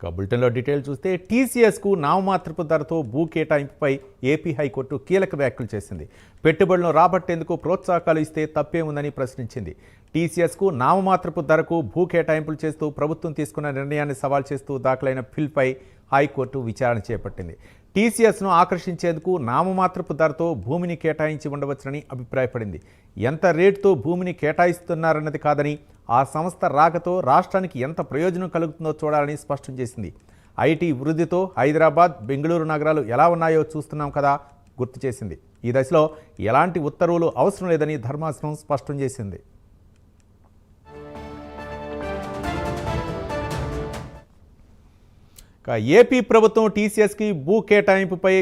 బులెటిన్లో డీటెయిల్ చూస్తే టీసీఎస్కు నామమాత్రపు ధరతో భూ కేటాయింపుపై ఏపీ హైకోర్టు కీలక వ్యాఖ్యలు చేసింది. పెట్టుబడులను రాబట్టేందుకు ప్రోత్సాహకాలు ఇస్తే తప్పే ఉందని ప్రశ్నించింది. టీసీఎస్కు నామమాత్రపు ధరకు భూ కేటాయింపులు చేస్తూ ప్రభుత్వం తీసుకున్న నిర్ణయాన్ని సవాల్ చేస్తూ దాఖలైన పిల్పై హైకోర్టు విచారణ చేపట్టింది. టీసీఎస్ను ఆకర్షించేందుకు నామమాత్రపు ధరతో భూమిని కేటాయించి ఉండవచ్చునని అభిప్రాయపడింది. ఎంత రేటుతో భూమిని కేటాయిస్తున్నారన్నది కాదని, ఆ సంస్థ రాకతో రాష్ట్రానికి ఎంత ప్రయోజనం కలుగుతుందో చూడాలని స్పష్టం చేసింది. ఐటీ వృద్ధితో హైదరాబాద్, బెంగళూరు నగరాలు ఎలా ఉన్నాయో చూస్తున్నాం కదా గుర్తు చేసింది. ఈ దశలో ఎలాంటి ఉత్తర్వులు అవసరం లేదని ధర్మాసనం స్పష్టం చేసింది. ఏపీ ప్రభుత్వం టీసీఎస్కి భూ కేటాయింపుపై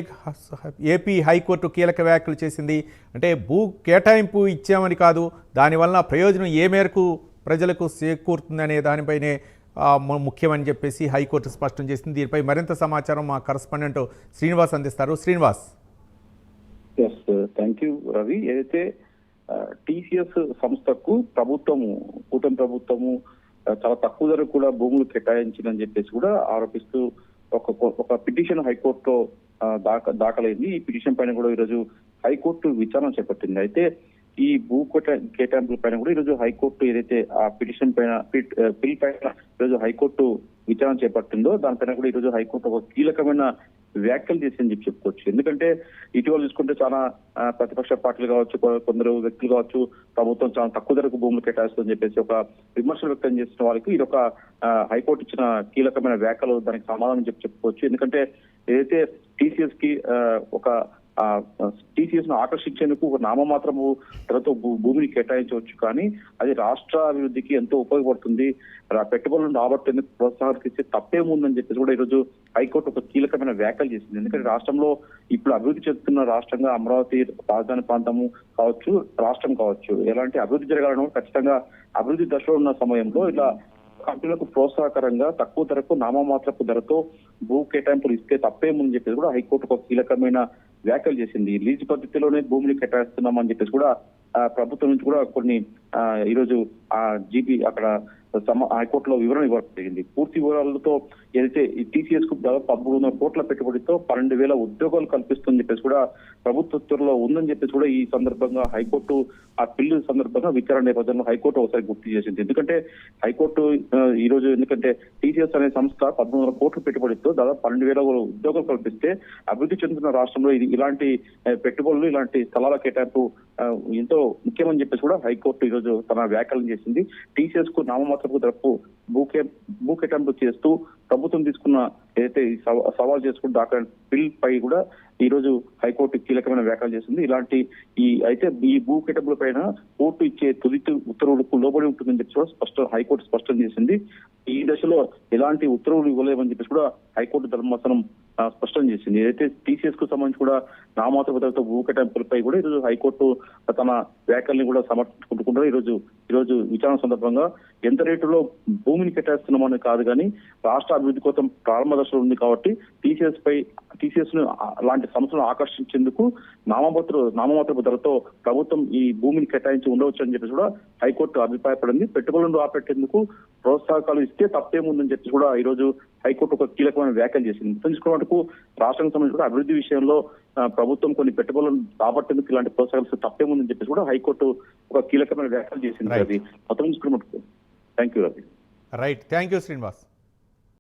ఏపీ హైకోర్టు కీలక వ్యాఖ్యలు చేసింది. అంటే భూ కేటాయింపు ఇచ్చామని కాదు, దానివల్ల ప్రయోజనం ఏ మేరకు ప్రజలకు చేకూరుతుందనే దానిపైనే ముఖ్యమని చెప్పేసి హైకోర్టు స్పష్టం చేసింది. దీనిపై మరింత సమాచారం మా కరస్పాండెంట్ శ్రీనివాస్ అందిస్తారు. శ్రీనివాస్. Thank you Ravi. ఏదైతే టీసీఎస్ సంస్థకు కూటమి ప్రభుత్వము చాలా తక్కువ ధర కూడా భూములు కేటాయించిందని చెప్పేసి కూడా ఆరోపిస్తూ ఒక పిటిషన్ హైకోర్టులో దాఖలైంది. ఈ పిటిషన్ పైన కూడా ఈరోజు హైకోర్టు విచారణ చేపట్టింది. అయితే ఈ భూ కేటాయింపుల పైన కూడా ఈరోజు హైకోర్టు ఏదైతే ఆ పిటిషన్ పైన బిల్ పైన ఈరోజు హైకోర్టు విచారణ చేపట్టిందో దానిపైన కూడా ఈరోజు హైకోర్టు ఒక కీలకమైన వ్యాఖ్యలు చేసిందని చెప్పి చెప్పుకోవచ్చు. ఎందుకంటే ఇటీవల చూసుకుంటే చాలా ప్రతిపక్ష పార్టీలు కావచ్చు, కొందరు వ్యక్తులు కావచ్చు, ప్రభుత్వం చాలా తక్కువ ధరకు భూములు కేటాయిస్తుందని చెప్పేసి ఒక విమర్శలు వ్యక్తం చేసిన వాళ్ళకి ఇది ఒక హైకోర్టు ఇచ్చిన కీలకమైన వ్యాఖ్యలు, దానికి సమాధానం చెప్పుకోవచ్చు. ఎందుకంటే ఏదైతే టీసీఎస్ కి టీసీఎస్ ను ఆకర్షించేందుకు ఒక నామమాత్రము ధరతో భూమిని కేటాయించవచ్చు, కానీ అది రాష్ట్ర అభివృద్ధికి ఎంతో ఉపయోగపడుతుంది, పెట్టుబడులను రాబట్టేందుకు ప్రోత్సాహాలు ఇస్తే తప్పేముందని చెప్పేసి కూడా ఈరోజు హైకోర్టు ఒక కీలకమైన వ్యాఖ్యలు చేసింది. ఎందుకంటే రాష్ట్రంలో ఇప్పుడు అభివృద్ధి చెందుతున్న రాష్ట్రంగా అమరావతి రాజధాని ప్రాంతము కావచ్చు, రాష్ట్రం కావచ్చు, ఎలాంటి అభివృద్ధి జరగాలనో ఖచ్చితంగా అభివృద్ధి దశలో ఉన్న సమయంలో ఇలా కంపెనీలకు ప్రోత్సాహకరంగా తక్కువ ధరకు నామమాత్రపు ధరతో భూ కేటాయింపులు ఇస్తే తప్పేముందని చెప్పేసి కూడా హైకోర్టు ఒక కీలకమైన వ్యాఖ్యలు చేసింది. లీజు పద్ధతిలోనే భూమిని కేటాయిస్తున్నామని చెప్పేసి కూడా ప్రభుత్వం నుంచి కూడా కొన్ని ఈరోజు జీపీ అక్కడ హైకోర్టులో వివరణ ఇవ్వడం జరిగింది. పూర్తి వివరాలతో ఏదైతే ఈ టీసీఎస్ కు దాదాపు 1300 కోట్ల పెట్టుబడితో 12,000 ఉద్యోగాలు కల్పిస్తుందని చెప్పేసి కూడా ప్రభుత్వ ఉత్తర్వులో ఉందని చెప్పేసి కూడా ఈ సందర్భంగా హైకోర్టు ఆ బిల్లు సందర్భంగా విచారణ నేపథ్యంలో హైకోర్టు ఒకసారి గుర్తు చేసింది. ఎందుకంటే హైకోర్టు ఎందుకంటే టీసీఎస్ అనే సంస్థ 1300 కోట్ల పెట్టుబడితో దాదాపు 12,000 ఉద్యోగాలు కల్పిస్తే అభివృద్ధి చెందుతున్న రాష్ట్రంలో ఇలాంటి పెట్టుబడులు, ఇలాంటి స్థలాల కేటాయింపు ఎంతో ముఖ్యమని చెప్పేసి కూడా హైకోర్టు ఈరోజు తన వ్యాఖ్యలను చేసింది. టీసీఎస్ కు నామమాత్రపు ధరకు భూ కేటాయింపు చేస్తూ ప్రభుత్వం తీసుకున్న ఏదైతే సవాల్ చేసుకుని దాఖలైన బిల్ పై కూడా ఈ రోజు హైకోర్టు కీలకమైన వ్యాఖ్యలు చేసింది. అయితే ఈ భూ కేటాయింపుల పైన కోర్టు ఇచ్చే తుది ఉత్తర్వులకు లోబడి ఉంటుందని చెప్పి హైకోర్టు స్పష్టం చేసింది. ఈ దశలో ఎలాంటి ఉత్తర్వులు ఇవ్వలేమని చెప్పేసి కూడా హైకోర్టు ధర్మాసనం స్పష్టం చేసింది. ఏదైతే టీసీఎస్ కు సంబంధించి కూడా నామమాత్రపు ధరతో భూ కేటాయింపులపై కూడా ఈరోజు హైకోర్టు తన వ్యాఖ్యల్ని కూడా సమర్పించుకుంటున్నారు. ఈరోజు విచారణ సందర్భంగా ఎంత రేటులో భూమిని కేటాయిస్తున్నామని కాదు, కానీ రాష్ట్ర అభివృద్ధి కోసం ప్రారంభ దశలో ఉంది కాబట్టి టీసీఎస్ ను అలాంటి సంస్థలను ఆకర్షించేందుకు నామమాత్రపు ధరతో ప్రభుత్వం ఈ భూమిని కేటాయించి ఉండవచ్చు అని చెప్పేసి కూడా హైకోర్టు అభిప్రాయపడింది. పెట్టుబడులను రాబట్టేందుకు ప్రోత్సాహకాలు ఇస్తే తప్పేముందని చెప్పేసి కూడా ఈ రోజు హైకోర్టు ఒక కీలకమైన వ్యాఖ్యలు చేసింది. తీసుకున్న మటుకు రాష్ట్రానికి సంబంధించి కూడా అభివృద్ధి విషయంలో ప్రభుత్వం కొన్ని పెట్టుబడులను రాబట్టేందుకు ఇలాంటి ప్రోత్సాహాలు తప్పేముందని చెప్పేసి కూడా హైకోర్టు ఒక కీలకమైన వ్యాఖ్యలు చేసింది. అది మొత్తం తీసుకున్న మటుకు. Thank you Ravi. Right, thank you Srinivas.